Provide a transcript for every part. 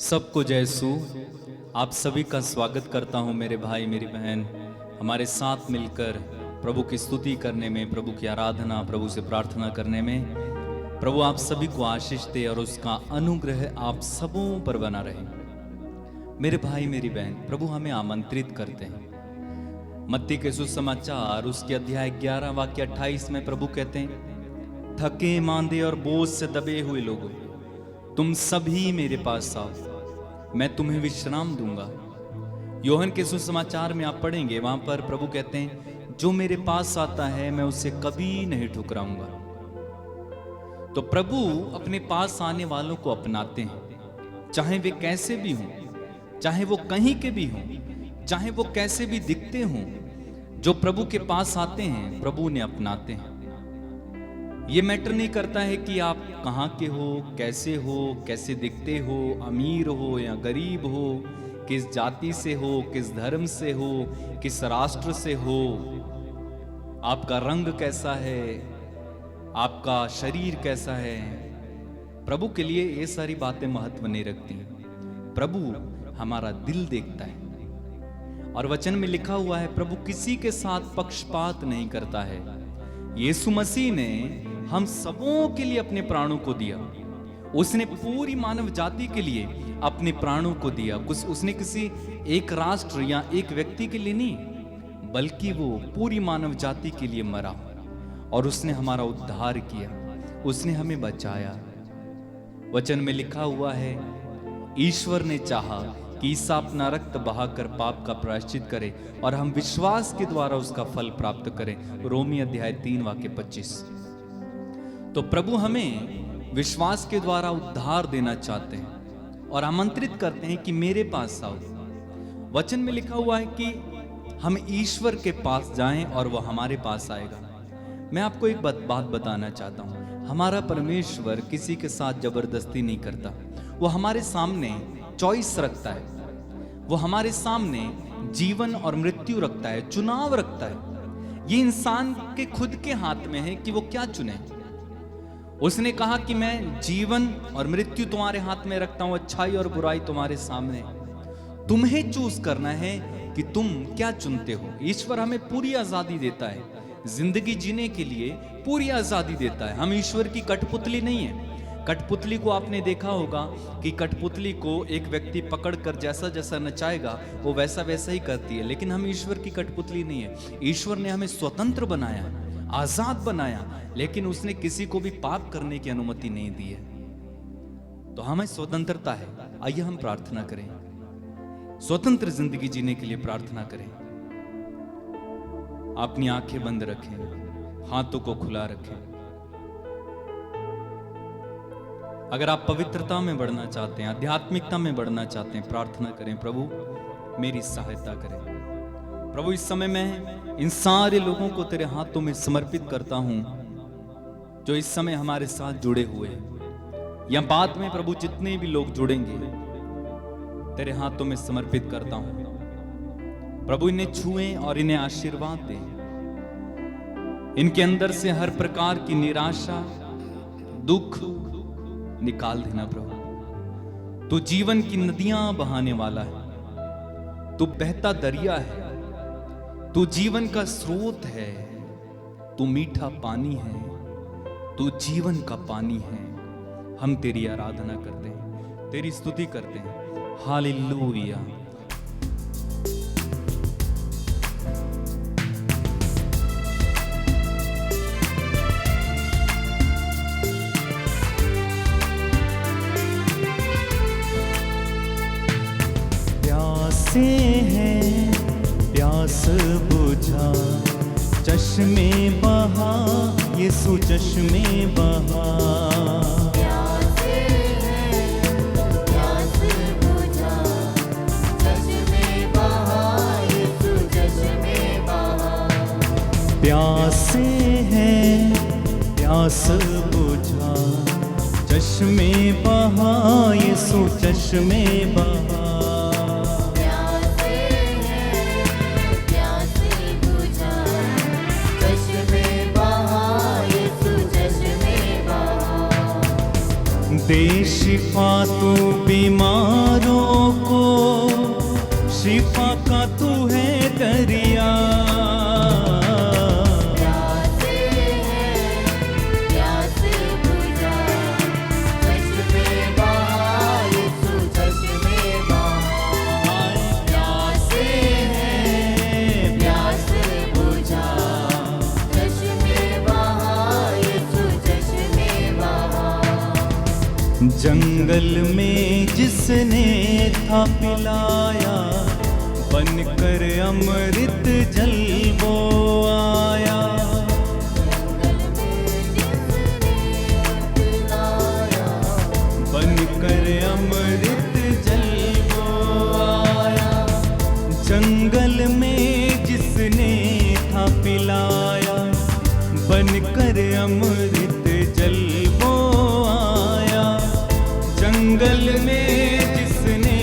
सबको जय सू। आप सभी का स्वागत करता हूं मेरे भाई मेरी बहन, हमारे साथ मिलकर प्रभु की स्तुति करने में, प्रभु की आराधना, प्रभु से प्रार्थना करने में। प्रभु आप सभी को आशीष दे और उसका अनुग्रह आप सबों पर बना रहे। मेरे भाई मेरी बहन, प्रभु हमें आमंत्रित करते हैं। मत्ती के सुसमाचार उसके अध्याय 11 वाक्य 28 में प्रभु कहते हैं, थके मांदे और बोझ से दबे हुए लोगों, तुम सभी मेरे पास आओ, मैं तुम्हें विश्राम दूंगा। यूहन्ना के सुसमाचार में आप पढ़ेंगे, वहां पर प्रभु कहते हैं, जो मेरे पास आता है मैं उसे कभी नहीं ठुकराऊंगा। तो प्रभु अपने पास आने वालों को अपनाते हैं, चाहे वे कैसे भी हों, चाहे वो कहीं के भी हों, चाहे वो कैसे भी दिखते हों। जो प्रभु के पास आते हैं प्रभु ने अपनाते हैं। ये मैटर नहीं करता है कि आप कहाँ के हो, कैसे दिखते हो, अमीर हो या गरीब हो, किस जाति से हो, किस धर्म से हो, किस राष्ट्र से हो, आपका रंग कैसा है, आपका शरीर कैसा है। प्रभु के लिए ये सारी बातें महत्व नहीं रखती। प्रभु हमारा दिल देखता है और वचन में लिखा हुआ है, प्रभु किसी के साथ पक्षपात नहीं करता है। यीशु मसीह ने हम सबों के लिए अपने प्राणों को दिया। उसने पूरी मानव जाति के लिए अपने प्राणों को दिया। कुछ उसने किसी एक राष्ट्र या एक व्यक्ति के लिए नहीं, बल्कि वो पूरी मानव जाति के लिए मरा और उसने हमारा उद्धार किया, उसने हमें बचाया। वचन में लिखा हुआ है, ईश्वर ने चाहा कि ईसा अपना रक्त बहाकर पाप का प्रायश्चित करे और हम विश्वास के द्वारा उसका फल प्राप्त करें। रोमी अध्याय 3 वाक्य 25। तो प्रभु हमें विश्वास के द्वारा उद्धार देना चाहते हैं और आमंत्रित करते हैं कि मेरे पास आओ। वचन में लिखा हुआ है कि हम ईश्वर के पास जाएं और वह हमारे पास आएगा। मैं आपको एक बात बताना चाहता हूं, हमारा परमेश्वर किसी के साथ जबरदस्ती नहीं करता। वो हमारे सामने चॉइस रखता है, वो हमारे सामने जीवन और मृत्यु रखता है, चुनाव रखता है। ये इंसान के खुद के हाथ में है कि वो क्या चुने। उसने कहा कि मैं जीवन और मृत्यु तुम्हारे हाथ में रखता हूं, अच्छाई और बुराई तुम्हारे सामने। तुम्हें चूज करना है कि तुम क्या चुनते हो। ईश्वर हमें पूरी आजादी देता है, जिंदगी जीने के लिए पूरी आजादी देता है। हम ईश्वर की कठपुतली नहीं है। कठपुतली को आपने देखा होगा कि कठपुतली को एक व्यक्ति पकड़कर जैसा जैसा नचाएगा वो वैसा वैसा ही करती है, लेकिन हम ईश्वर की कठपुतली नहीं है। ईश्वर ने हमें स्वतंत्र बनाया, आजाद बनाया, लेकिन उसने किसी को भी पाप करने की अनुमति नहीं दी है। तो हमें स्वतंत्रता है। आइए हम प्रार्थना करें, स्वतंत्र जिंदगी जीने के लिए प्रार्थना करें। अपनी आंखें बंद रखें, हाथों को खुला रखें। अगर आप पवित्रता में बढ़ना चाहते हैं, आध्यात्मिकता में बढ़ना चाहते हैं, प्रार्थना करें, प्रभु मेरी सहायता करें। प्रभु इस समय मैं इन सारे लोगों को तेरे हाथों में समर्पित करता हूं जो इस समय हमारे साथ जुड़े हुए हैं, या बाद में प्रभु जितने भी लोग जुड़ेंगे तेरे हाथों में समर्पित करता हूं। प्रभु इन्हें छुएं और इन्हें आशीर्वाद दें। इनके अंदर से हर प्रकार की निराशा, दुख निकाल देना। प्रभु तू जीवन की नदियां बहाने वाला है, तू बहता दरिया है, तू जीवन का स्रोत है, तू मीठा पानी है, तू जीवन का पानी है। हम तेरी आराधना करते हैं, तेरी स्तुति करते हैं। हालेलुया। प्यासे हैं प्यास बुझा, चश्मे बहा यीशु चश्मे बहा। प्यासे हैं प्यास बुझा, चश्मे बहा यीशु चश्मे बहा। प्यासे हैं प्यास बुझा, चश्मे बहा यीशु चश्मे बहा। दे शिफा तू बीमार शिफा का तू है दरिया। प्यासे हैं प्यास बुझा, चश्मे बहा यीशु चश्मे बहा। प्यासे हैं प्यास बुझा, चश्मे बहा यीशु चश्मे बहा। जंगल में जिसने था पिलाया, बनकर अमृत जल वो आया। बनकर अमृत जल वो आया। जंगल में जिसने था पिलाया, बनकर अमृत जल वो आया। जंगल में जिसने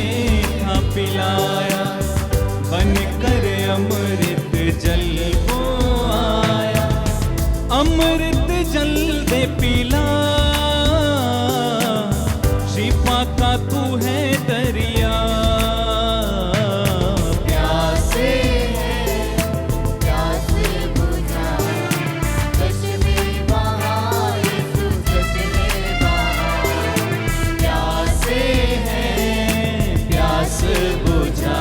था पिलाया, बनकर अमृत जल वो आया। अमृत जल दे पिला, शिफा का तू है दरिया। प्यासे हैं प्यास बुझा, चश्मे बहा यीशु चश्मे बहा। प्यासे हैं प्यास बुझा,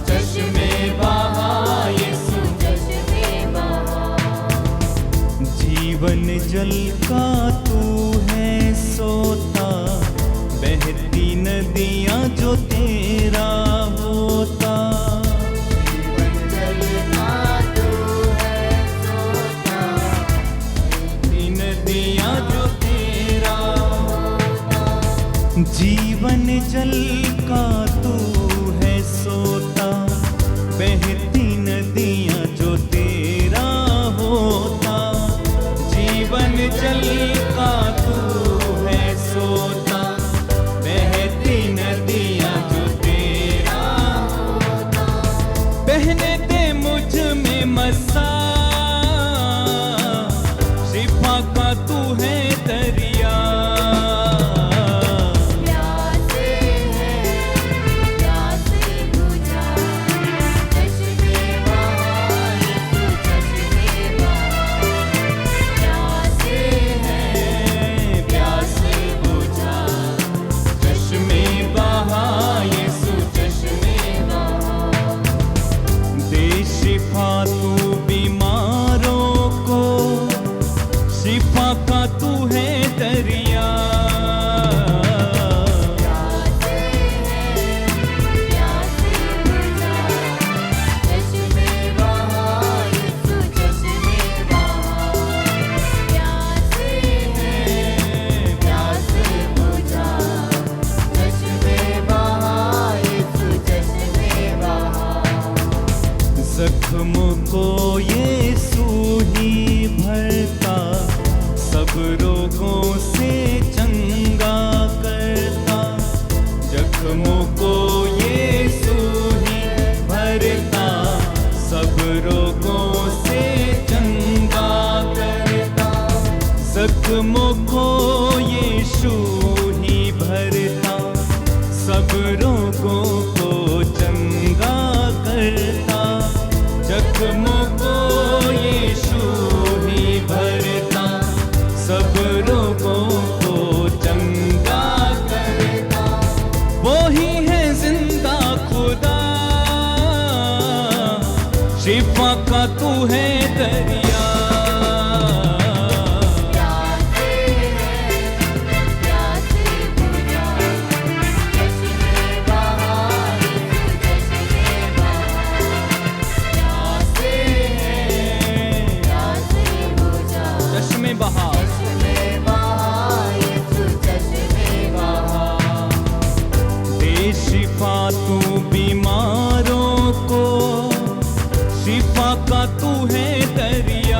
चश्मे बहा यीशु। चश्मे बहा। जीवन जल का तू है सोता, बहती नदियां जो तेरा होता। जीवन जल का तू है सोता, बहती नदियां जो तेरा होता। जीवन जल का तू है सोता, बहती नदियां जो तेरा होता। जीवन जल का तू है सोता, बहती नदियां जो तेरा होता। बहने दे मुझ में मसा, शिफा का तू है दरिया। प्यासे हैं प्यास बुझा, चश्मे बहा यीशु चश्मे बहा। प्यासे हैं प्यास बुझा, चश्मे बहा यीशु चश्मे बहा। दे शिफा तू बीमारों को, शिफा का तू है दरिया। प्यासे हैं प्यास बुझा, चश्मे बहा यीशु चश्मे बहा। प्यासे हैं प्यास बुझा, चश्मे बहा यीशु चश्मे बहा। जख्मों को यीशु ही भरता, सब रोगों से चंगा करता। जख्मों को यीशु ही भरता, सब रोगों से चंगा करता। जख्मों को यीशु ही भरता, सब रोगों को चंगा करता। जख्मों को यीशु ही भरता, सब रोगों को चंगा करता। वो ही है जिंदा खुदा, शिफा का तू है दरिया। प्यासे हैं प्यास बुझा, चश्मे बहा यीशु चश्मे बहा। प्यासे हैं प्यास बुझा, चश्मे बहा चश्मे बहा यीशु चश्मे बहा। दे शिफा तू बीमारों को, शिफा का तू है दरिया।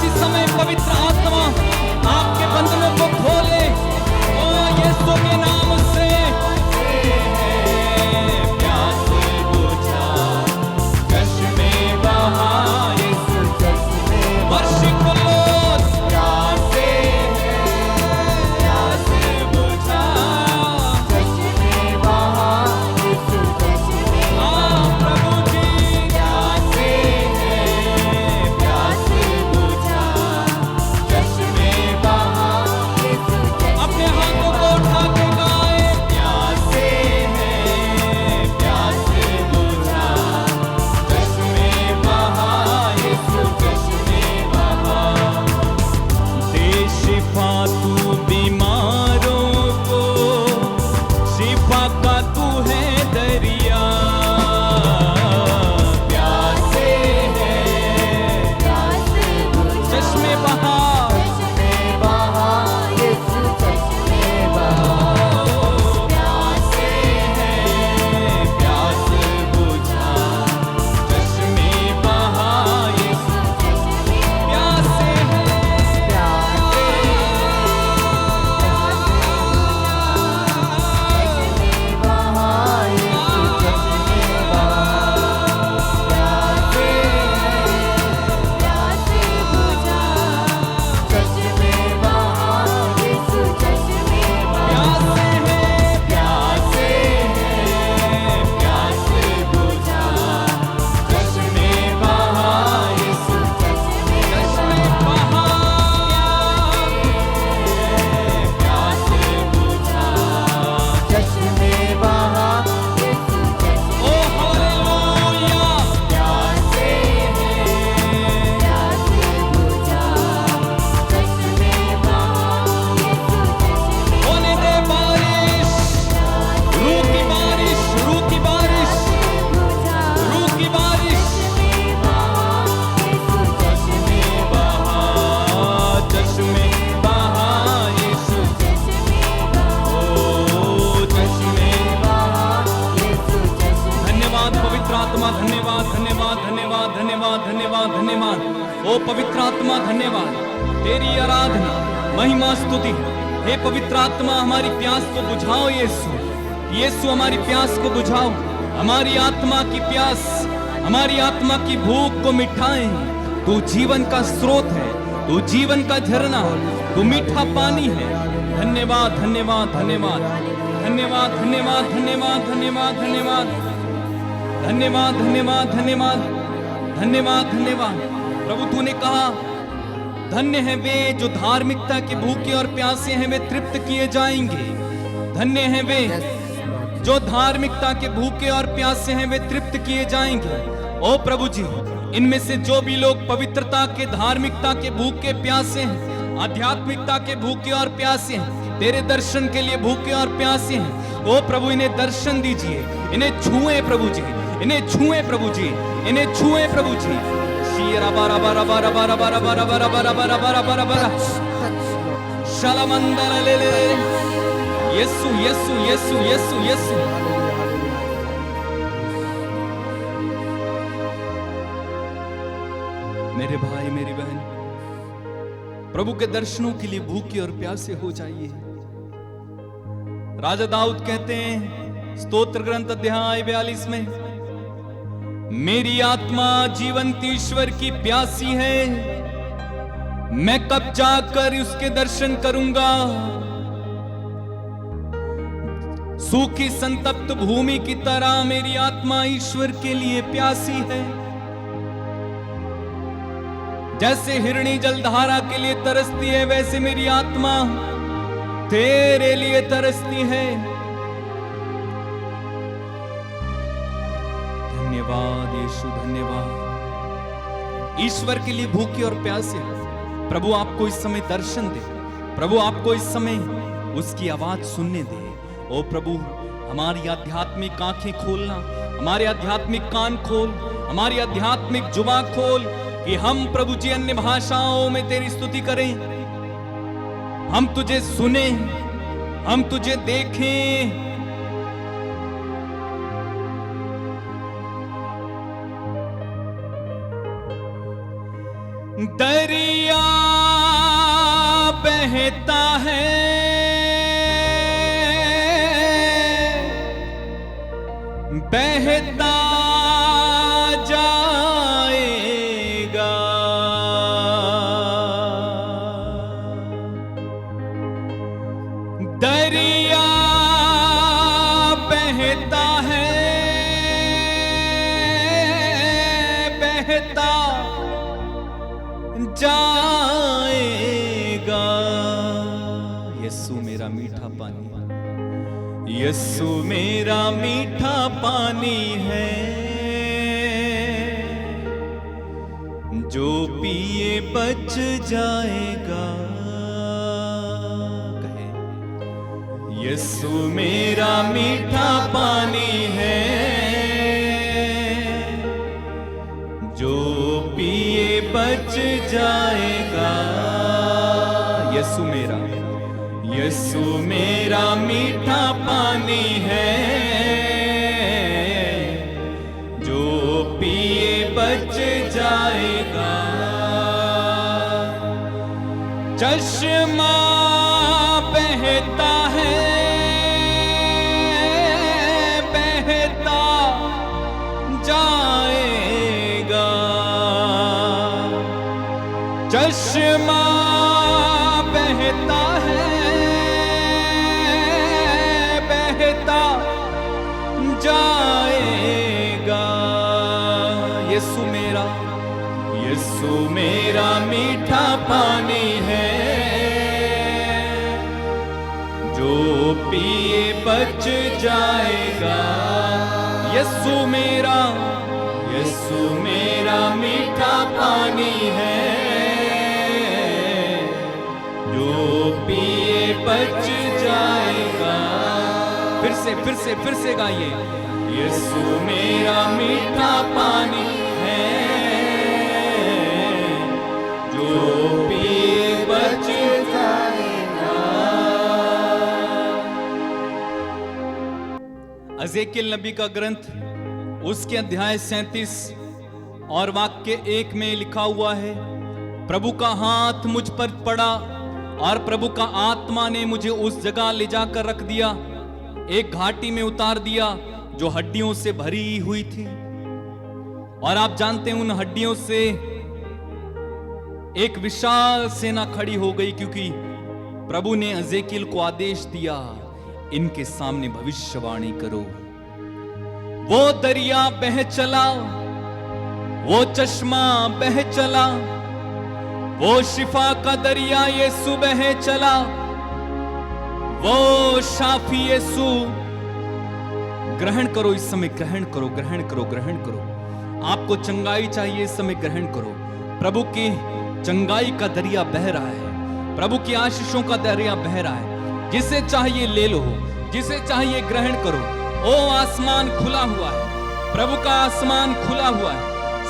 इसी समय पवित्र आत्मा आपके बंधनों को खोले। ओ यीशु के नाम से प्यास बुझा, चश्मे बहा, यीशु चश्मे वर्षिप लोग प्यासे प्यास बुझा। चश्मे बहा, यीशु चश्मे प्रभु जी प्यासे प्यास बुझा, चश्मे बहा, यीशु अपने हाथों को उठा के गाए। प्यासे प्यास बुझा, चश्मे बहा, यीशु चश्मे बहा। दे शिफा तू बीमारों को, शिफा का तू है दरिया। प्यासे प्यास बुझा, चश्मे बहा, चश्मे बहा, यीशु चश्मे बहा। प्यासे प्यास बुझा, चश्मे बहा, यीशु प्यासे हैं। ओ हालेलुया। होने दे बारिश, रूह की बारिश, रूह की बारिश, रूह की बारिश। चश्मे बहा, चश्मे बहा, यीशु। ओ चश्मे। धन्यवाद पवित्र आत्मा, धन्यवाद धन्यवाद धन्यवाद धन्यवाद धन्यवाद धन्यवाद। ओ पवित्र आत्मा धन्यवाद, तेरी आराधना महिमा स्तुति। हे पवित्र आत्मा हमारी प्यास को बुझाओ यीशु। यीशु हमारी प्यास को बुझाओ, हमारी आत्मा की प्यास, हमारी आत्मा की भूख को मिटाएं। तू जीवन का स्रोत है, तू जीवन का झरना, तू मीठा पानी है। धन्यवाद धन्यवाद धन्यवाद धन्यवाद धन्यवाद धन्यवाद धन्यवाद धन्यवाद धन्यवाद धन्यवाद धन्यवाद धन्यवाद धन्यवाद। प्रभु तूने कहा धन्य है वे जो धार्मिकता के भूखे और प्यासे हैं, वे तृप्त किए जाएंगे। धन्य है वे जो धार्मिकता के भूखे और प्यासे हैं, वे तृप्त किए जाएंगे। ओ प्रभु जी, इनमें से जो भी लोग पवित्रता के, धार्मिकता के भूखे प्यासे हैं, आध्यात्मिकता के भूखे और प्यासे हैं, तेरे दर्शन के लिए भूखे और प्यासे हैं, ओ प्रभु इन्हें दर्शन दीजिए, इन्हें छुए प्रभु जी, इन्हें छुए प्रभु जी, इन्हें छुए प्रभु जी। शीरा बारा बारा बारा बारा बारा बारा बारा बारा बारा बारा बारा बारा शालामंदर ले ले। यीशु यीशु यीशु यीशु यीशु। मेरे भाई मेरी बहन, प्रभु के दर्शनों के लिए भूखे और प्यासे हो जाइए। राजा दाऊद कहते हैं स्तोत्र ग्रंथ अध्याय 42 में, मेरी आत्मा जीवंत ईश्वर की प्यासी है, मैं कब जाकर उसके दर्शन करूंगा। सूखी संतप्त भूमि की तरह मेरी आत्मा ईश्वर के लिए प्यासी है। जैसे हिरणी जलधारा के लिए तरसती है, वैसे मेरी आत्मा तेरे लिए तरसती है। धन्यवाद यीशु, धन्यवाद। ईश्वर के लिए भूखे और प्यासे प्रभु आपको इस समय दर्शन दे, प्रभु आपको इस समय उसकी आवाज सुनने दे। ओ प्रभु, हमारी आध्यात्मिक आंखें खोलना, हमारे आध्यात्मिक कान खोल, हमारी आध्यात्मिक जुबान खोल कि हम प्रभु जी अन्य भाषाओं में तेरी स्तुति करें, हम तुझे सुने, हम तुझे देखें। दरिया बहता है, बहता जाएगा। दरिया बहता है, बहता जाएगा। यीशु मेरा मीठा पानी, यीशु मेरा मीठा पानी है, जो पिए बच जाएगा। कहे यीशु मेरा मीठा पानी है, जो पिए बच जाएगा। यीशु मेरा, यीशु मेरा मीठा पानी है, जो पिए बच जाएगा। चश्मा बहता है, बहता जाएगा। चश्मा बहता है, बहता जाएगा। यीशु मेरा, यीशु मेरा मीठा पानी है, जो पिए बच जाएगा। यीशु मेरा, यीशु मेरा मीठा पानी है, जो पिए बच जाएगा। फिर से गाइए। यीशु मेरा मीठा पानी है, जो पिए बच जाएगा। एजेकियल नबी का ग्रंथ उसके अध्याय 37 और वाक्य 1 में लिखा हुआ है, प्रभु का हाथ मुझ पर पड़ा और प्रभु का आत्मा ने मुझे उस जगह ले जाकर रख दिया, एक घाटी में उतार दिया जो हड्डियों से भरी हुई थी। और आप जानते हैं उन हड्डियों से एक विशाल सेना खड़ी हो गई, क्योंकि प्रभु ने एजेकियल को आदेश दिया, इनके सामने भविष्यवाणी करो। वो दरिया बह चला, वो चश्मा बह चला, वो शिफा का दरिया यीशु बह चला, वो शाफी यीशु। ग्रहण करो इस समय, ग्रहण करो, ग्रहण करो, ग्रहण करो। आपको चंगाई चाहिए इस समय, ग्रहण करो। प्रभु की चंगाई का दरिया बह रहा है, प्रभु की आशीषों का दरिया बह रहा है। जिसे चाहिए ले लो, जिसे चाहिए ग्रहण करो। ओ आसमान खुला हुआ है, प्रभु का आसमान खुला हुआ है,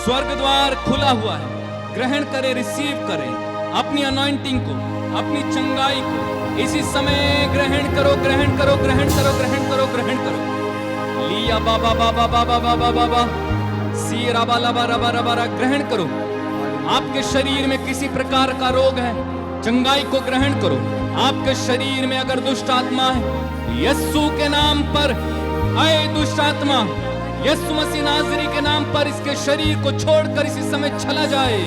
स्वर्ग द्वार खुला हुआ है। ग्रहण करें, रिसीव करें अपनी अनॉइंटिंग को, अपनी चंगाई को इसी समय ग्रहण करो, ग्रहण करो, ग्रहण करो, ग्रहण करो, ग्रहण करो। लिया बाबा बाबा बाबा बाबा बाबा सी रबा लबा रबा रबा। ग्रहण करो। आपके शरीर में किसी प्रकार का रोग है, चंगाई को ग्रहण करो। आपके शरीर में अगर दुष्ट आत्मा है, यीशु के नाम पर आए दुष्ट आत्मा, यीशु मसीह नाज़री के नाम पर इसके शरीर को छोड़कर इसी समय चला जाए।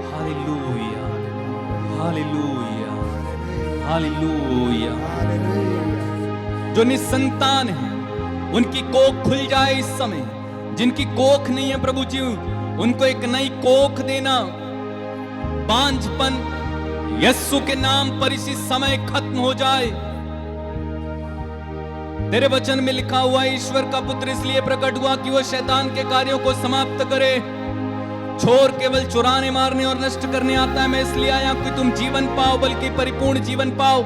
Hallelujah, hallelujah, hallelujah. जो निसंतान है उनकी कोख खुल जाए इस समय। जिनकी कोख नहीं है प्रभु जी, उनको एक नई कोख देना। बांझपन यीशु के नाम पर इसी समय खत्म हो जाए। तेरे वचन में लिखा हुआ, ईश्वर का पुत्र इसलिए प्रकट हुआ कि वह शैतान के कार्यों को समाप्त करे। चोर केवल चुराने, मारने और नष्ट करने आता है, मैं इसलिए आया कि तुम जीवन पाओ, बल्कि परिपूर्ण जीवन पाओ।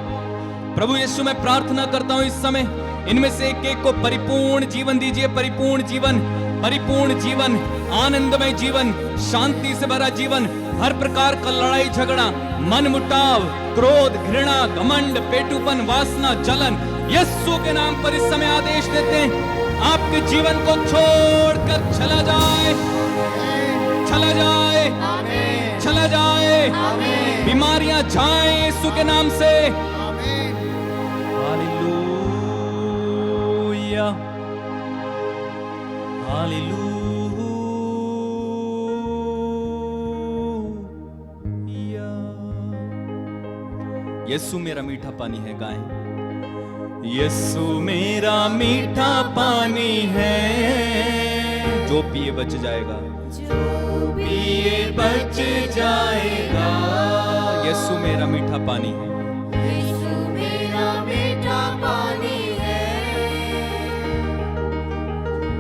प्रभु यीशु, मैं प्रार्थना करता हूं इस समय इनमें से एक एक को परिपूर्ण जीवन दीजिए। परिपूर्ण जीवन, परिपूर्ण जीवन, आनंदमय जीवन, शांति से भरा जीवन। हर प्रकार का लड़ाई झगड़ा, मन मुटाव, क्रोध, घृणा, घमंड, पेटूपन, वासना, जलन, यीशु के नाम पर इस समय आदेश देते हैं, आपके जीवन को छोड़कर चला जाए, चला जाए, आमीन चला जाए, आमीन बीमारियां जाए यीशु के नाम से। आमीन हालेलुया, हालेलुया। यीशु मेरा मीठा पानी है, गाएं। यीशु मेरा मीठा पानी है, जो पिए बच जाएगा, जो पिए बच जाएगा। यीशु मेरा मीठा पानी है, यीशु मेरा मीठा पानी है,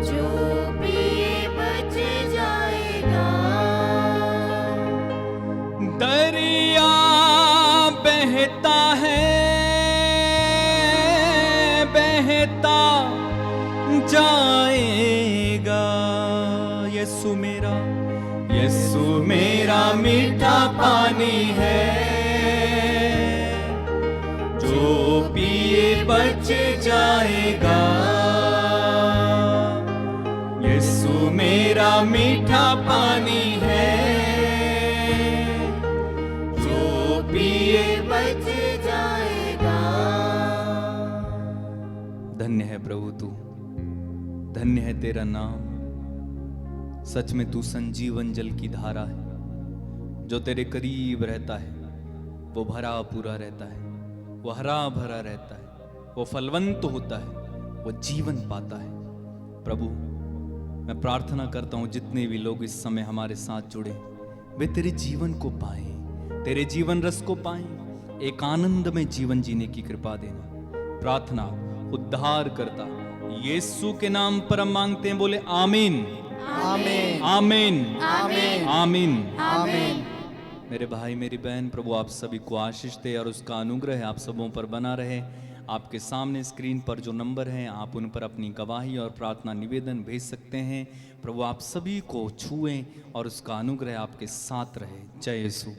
जो पिए बच जाएगा। दरिया बहता है, बहता जाएगा। यीशु मेरा मीठा पानी है, जो पिए बच जाएगा। यीशु मेरा मीठा पानी है, जो पिए बच जाएगा। धन्य है प्रभु तू, धन्य है तेरा नाम। सच में तू संजीवन जल की धारा है, जो तेरे करीब रहता है वो भरा पूरा रहता है, वो हरा भरा रहता है, वो फलवंत होता है, वो जीवन पाता है। प्रभु मैं प्रार्थना करता हूँ जितने भी लोग इस समय हमारे साथ जुड़े, वे तेरे जीवन को पाएं, तेरे जीवन रस को पाएं, एक आनंद में जीवन जीने की कृपा देना। प्रार्थना उद्धार करता यीशु के नाम पर हम मांगते हैं, बोले आमीन आमीन आमीन आमीन आमीन। आमीन। मेरे भाई मेरी बहन, प्रभु आप सभी को आशीष दे और उसका अनुग्रह आप सबों पर बना रहे। आपके सामने स्क्रीन पर जो नंबर हैं, आप उन पर अपनी गवाही और प्रार्थना निवेदन भेज सकते हैं। प्रभु आप सभी को छुएं और उसका अनुग्रह आपके साथ रहे। जय यीशु।